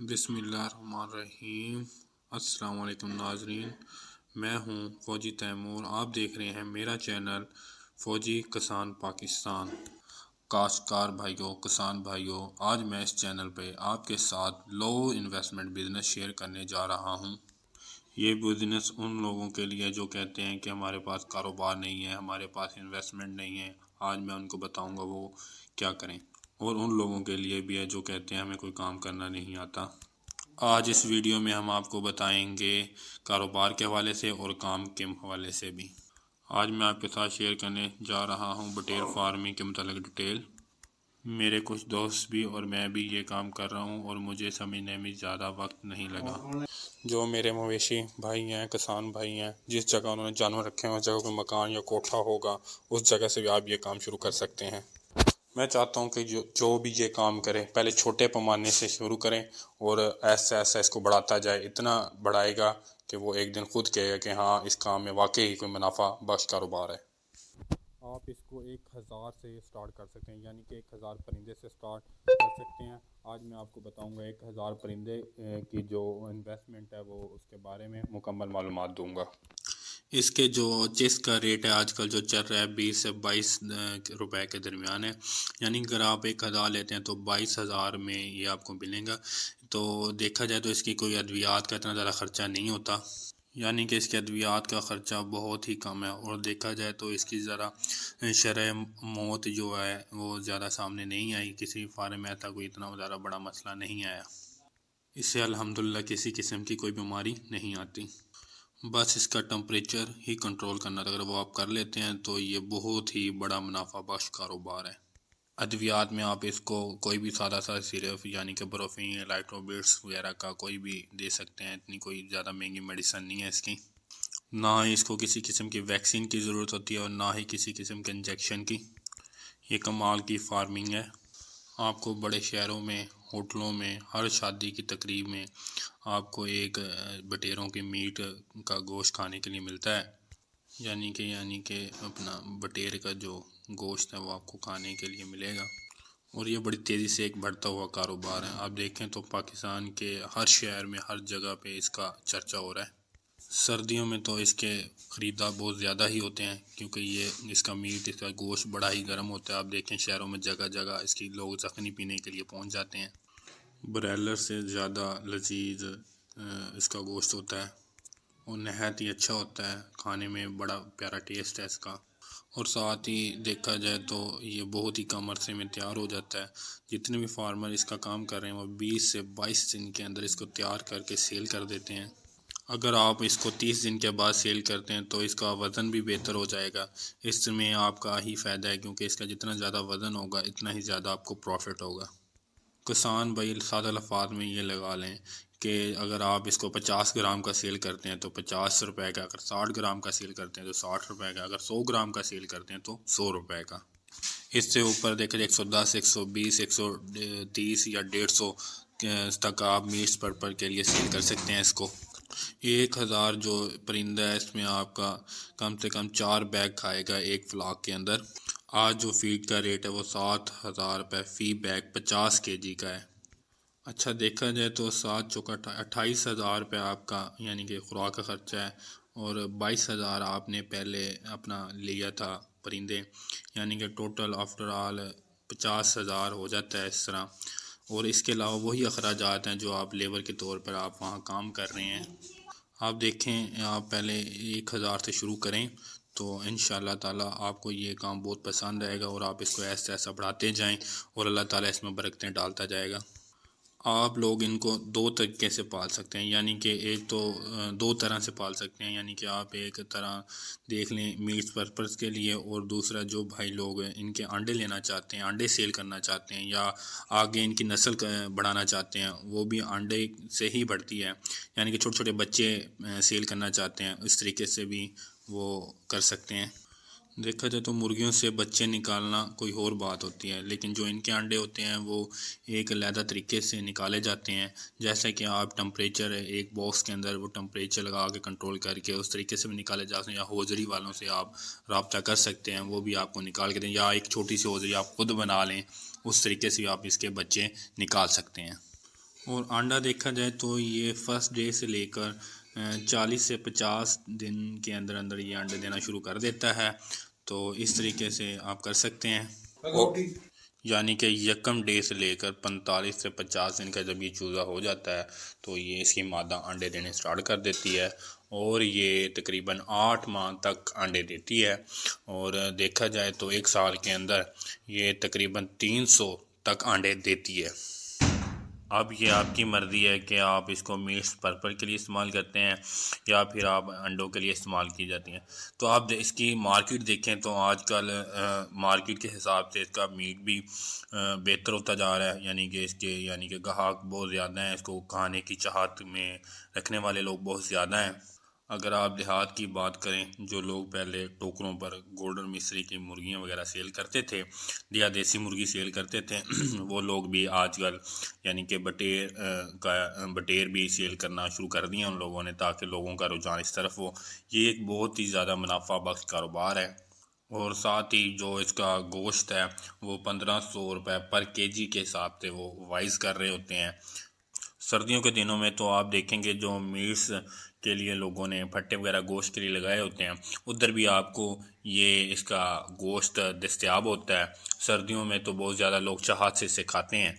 بسم اللہ الرحمن الرحیم۔ السلام علیکم ناظرین، میں ہوں فوجی تیمور۔ آپ دیکھ رہے ہیں میرا چینل فوجی کسان پاکستان۔ کاشتکار بھائیوں، کسان بھائیوں، آج میں اس چینل پہ آپ کے ساتھ لو انویسٹمنٹ بزنس شیئر کرنے جا رہا ہوں۔ یہ بزنس ان لوگوں کے لیے جو کہتے ہیں کہ ہمارے پاس کاروبار نہیں ہے، ہمارے پاس انویسٹمنٹ نہیں ہے۔ آج میں ان کو بتاؤں گا وہ کیا کریں، اور ان لوگوں کے لیے بھی ہے جو کہتے ہیں ہمیں کوئی کام کرنا نہیں آتا۔ آج اس ویڈیو میں ہم آپ کو بتائیں گے کاروبار کے حوالے سے اور کام کے حوالے سے بھی۔ آج میں آپ کے ساتھ شیئر کرنے جا رہا ہوں بٹیر فارمنگ کے متعلق ڈیٹیل۔ میرے کچھ دوست بھی اور میں بھی یہ کام کر رہا ہوں اور مجھے سمجھنے میں زیادہ وقت نہیں لگا۔ جو میرے مویشی بھائی ہیں، کسان بھائی ہیں، جس جگہ انہوں نے جانور رکھے ہیں اس جگہ کوئی مکان یا کوٹھا ہوگا، اس جگہ سے بھی آپ یہ کام شروع کر سکتے ہیں۔ میں چاہتا ہوں کہ جو بھی یہ کام کرے پہلے چھوٹے پیمانے سے شروع کریں اور ایسا ایسا اس کو بڑھاتا جائے، اتنا بڑھائے گا کہ وہ ایک دن خود کہے گا کہ ہاں اس کام میں واقعی کوئی منافع بخش کاروبار ہے۔ آپ اس کو 1000 سے سٹارٹ کر سکتے ہیں، یعنی کہ 1000 پرندے سے سٹارٹ کر سکتے ہیں۔ آج میں آپ کو بتاؤں گا 1000 پرندے کی جو انویسٹمنٹ ہے وہ اس کے بارے میں مکمل معلومات دوں گا۔ اس کے جو چیز کا ریٹ ہے آج کل جو چل رہا ہے 20 سے 22 روپے کے درمیان ہے، یعنی اگر آپ 1000 لیتے ہیں تو 22,000 میں یہ آپ کو ملے گا۔ تو دیکھا جائے تو اس کی کوئی ادویات کا اتنا زیادہ خرچہ نہیں ہوتا، یعنی کہ اس کے ادویات کا خرچہ بہت ہی کم ہے، اور دیکھا جائے تو اس کی ذرا شرح موت جو ہے وہ زیادہ سامنے نہیں آئی، کسی فارم میں ایسا کوئی اتنا زیادہ بڑا مسئلہ نہیں آیا، اس سے الحمدللہ کسی قسم کی کوئی بیماری نہیں آتی۔ بس اس کا ٹمپریچر ہی کنٹرول کرنا، اگر وہ آپ کر لیتے ہیں تو یہ بہت ہی بڑا منافع بخش کاروبار ہے۔ ادویات میں آپ اس کو کوئی بھی سادہ سا صرف یعنی کہ بروفین، لائٹروبیٹس وغیرہ کا کوئی بھی دے سکتے ہیں، اتنی کوئی زیادہ مہنگی میڈیسن نہیں ہے اس کی، نہ ہی اس کو کسی قسم کی ویکسین کی ضرورت ہوتی ہے اور نہ ہی کسی قسم کے انجیکشن کی۔ یہ کمال کی فارمنگ ہے۔ آپ کو بڑے شہروں میں، ہوٹلوں میں، ہر شادی کی تقریب میں آپ کو ایک بٹیروں کے میٹ کا گوشت کھانے کے لیے ملتا ہے، یعنی کہ اپنا بٹیر کا جو گوشت ہے وہ آپ کو کھانے کے لیے ملے گا، اور یہ بڑی تیزی سے ایک بڑھتا ہوا کاروبار ہے۔ آپ دیکھیں تو پاکستان کے ہر شہر میں، ہر جگہ پہ اس کا چرچا ہو رہا ہے۔ سردیوں میں تو اس کے خریدار بہت زیادہ ہی ہوتے ہیں، کیونکہ اس کا میٹ، اس کا گوشت بڑا ہی گرم ہوتا ہے۔ آپ دیکھیں شہروں میں جگہ جگہ اس کی لوگ زخمی پینے کے لیے پہنچ جاتے ہیں۔ برائلر سے زیادہ لذیذ اس کا گوشت ہوتا ہے اور نہایت ہی اچھا ہوتا ہے، کھانے میں بڑا پیارا ٹیسٹ ہے اس کا، اور ساتھ ہی دیکھا جائے تو یہ بہت ہی کم عرصے میں تیار ہو جاتا ہے۔ جتنے بھی فارمر اس کا کام کر رہے ہیں وہ 20 سے 22 دن کے اندر اس کو تیار کر کے سیل کر دیتے ہیں۔ اگر آپ اس کو 30 دن کے بعد سیل کرتے ہیں تو اس کا وزن بھی بہتر ہو جائے گا، اس میں آپ کا ہی فائدہ ہے، کیونکہ اس کا جتنا زیادہ وزن ہوگا اتنا ہی زیادہ آپ کو پروفٹ ہوگا۔ کسان بھائی سادہ لفظ میں یہ لگا لیں کہ اگر آپ اس کو 50 گرام کا سیل کرتے ہیں تو 50 روپے کا، اگر 60 گرام کا سیل کرتے ہیں تو 60 روپے کا، اگر 100 گرام کا سیل کرتے ہیں تو 100 روپے کا۔ اس سے اوپر دیکھیں 110، 120، 130 یا 150 تک آپ میٹس پرپز کے لیے سیل کر سکتے ہیں اس کو۔ 1000 جو پرندہ ہے اس میں آپ کا کم سے کم 4 بیگ کھائے گا ایک فلاک کے اندر۔ آج جو فیڈ کا ریٹ ہے وہ 7000 روپے فی بیگ 50 kg کا ہے۔ اچھا دیکھا جائے تو 7 چوکا 28,000 روپے آپ کا یعنی کہ خوراک کا خرچہ ہے، اور 22,000 آپ نے پہلے اپنا لیا تھا پرندے، یعنی کہ ٹوٹل آفٹر آل 50,000 ہو جاتا ہے اس طرح، اور اس کے علاوہ وہی اخراجات ہیں جو آپ لیبر کے طور پر آپ وہاں کام کر رہے ہیں۔ آپ دیکھیں آپ پہلے 1000 سے شروع کریں تو انشاءاللہ تعالی آپ کو یہ کام بہت پسند آئے گا، اور آپ اس کو ایسا ایسا بڑھاتے جائیں اور اللہ تعالی اس میں برکتیں ڈالتا جائے گا۔ آپ لوگ ان کو 2 طریقے سے پال سکتے ہیں، یعنی کہ ایک تو 2 طرح سے پال سکتے ہیں، یعنی کہ آپ ایک طرح دیکھ لیں میٹ پرپز کے لیے، اور دوسرا جو بھائی لوگ ان کے انڈے لینا چاہتے ہیں، انڈے سیل کرنا چاہتے ہیں، یا آگے ان کی نسل بڑھانا چاہتے ہیں، وہ بھی انڈے سے ہی بڑھتی ہے، یعنی کہ چھوٹے چھوٹے بچے سیل کرنا چاہتے ہیں، اس طریقے سے بھی وہ کر سکتے ہیں۔ دیکھا جائے تو مرغیوں سے بچے نکالنا کوئی اور بات ہوتی ہے، لیکن جو ان کے انڈے ہوتے ہیں وہ ایک علیحدہ طریقے سے نکالے جاتے ہیں، جیسا کہ آپ ٹمپریچر ایک باکس کے اندر وہ ٹمپریچر لگا کے کنٹرول کر کے اس طریقے سے بھی نکالے جاتے ہیں، یا ہوزری والوں سے آپ رابطہ کر سکتے ہیں، وہ بھی آپ کو نکال کے دیں، یا ایک چھوٹی سی ہوزری آپ خود بنا لیں، اس طریقے سے آپ اس کے بچے نکال سکتے ہیں۔ اور انڈا دیکھا جائے تو یہ فرسٹ ڈے سے لے کر 40 سے 50 دن کے اندر اندر یہ انڈے دینا شروع کر دیتا ہے. تو اس طریقے سے آپ کر سکتے ہیں. یعنی کہ یکم ڈے سے لے کر 45 سے 50 دن کا جب یہ چوزا ہو جاتا ہے تو یہ اس کی مادہ انڈے دینے سٹارٹ کر دیتی ہے، اور یہ تقریباً 8 ماہ تک انڈے دیتی ہے. اور دیکھا جائے تو 1 سال کے اندر یہ تقریباً 300 تک انڈے دیتی ہے. اب یہ آپ کی مرضی ہے کہ آپ اس کو میٹ پرپل کے لیے استعمال کرتے ہیں یا پھر آپ انڈوں کے لیے استعمال کی جاتی ہیں. تو آپ اس کی مارکیٹ دیکھیں تو آج کل مارکیٹ کے حساب سے اس کا میٹ بھی بہتر ہوتا جا رہا ہے. یعنی کہ گاہک بہت زیادہ ہیں، اس کو کھانے کی چاہت میں رکھنے والے لوگ بہت زیادہ ہیں. اگر آپ دیہات کی بات کریں، جو لوگ پہلے ٹوکروں پر گولڈن مصری کی مرغیاں وغیرہ سیل کرتے تھے یا دیسی مرغی سیل کرتے تھے، وہ لوگ بھی آج کل یعنی کہ بٹیر بھی سیل کرنا شروع کر دیا ان لوگوں نے، تاکہ لوگوں کا رجحان اس طرف ہو. یہ ایک بہت ہی زیادہ منافع بخش کاروبار ہے. اور ساتھ ہی جو اس کا گوشت ہے وہ 1500 روپے پر کے جی کے حساب سے وہ وائز کر رہے ہوتے ہیں. سردیوں کے دنوں میں تو آپ دیکھیں گے جو میٹس کے لیے لوگوں نے پھٹے وغیرہ گوشت کے لیے لگائے ہوتے ہیں، ادھر بھی آپ کو یہ اس کا گوشت دستیاب ہوتا ہے. سردیوں میں تو بہت زیادہ لوگ چاہت سے اسے کھاتے ہیں.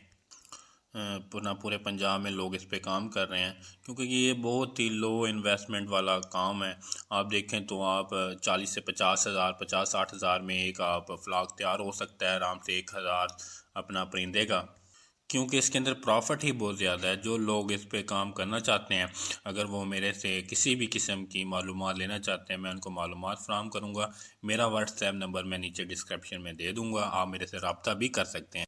پورے پنجاب میں لوگ اس پہ کام کر رہے ہیں کیونکہ یہ بہت ہی لو انویسٹمنٹ والا کام ہے. آپ دیکھیں تو آپ 40 سے 50 ہزار 50-60 ہزار میں ایک آپ فلاک تیار ہو سکتا ہے آرام سے 1000 اپنا پرندے کا، کیونکہ اس کے اندر پروفٹ ہی بہت زیادہ ہے. جو لوگ اس پہ کام کرنا چاہتے ہیں، اگر وہ میرے سے کسی بھی قسم کی معلومات لینا چاہتے ہیں، میں ان کو معلومات فراہم کروں گا. میرا واٹس ایپ نمبر میں نیچے ڈسکرپشن میں دے دوں گا، آپ میرے سے رابطہ بھی کر سکتے ہیں.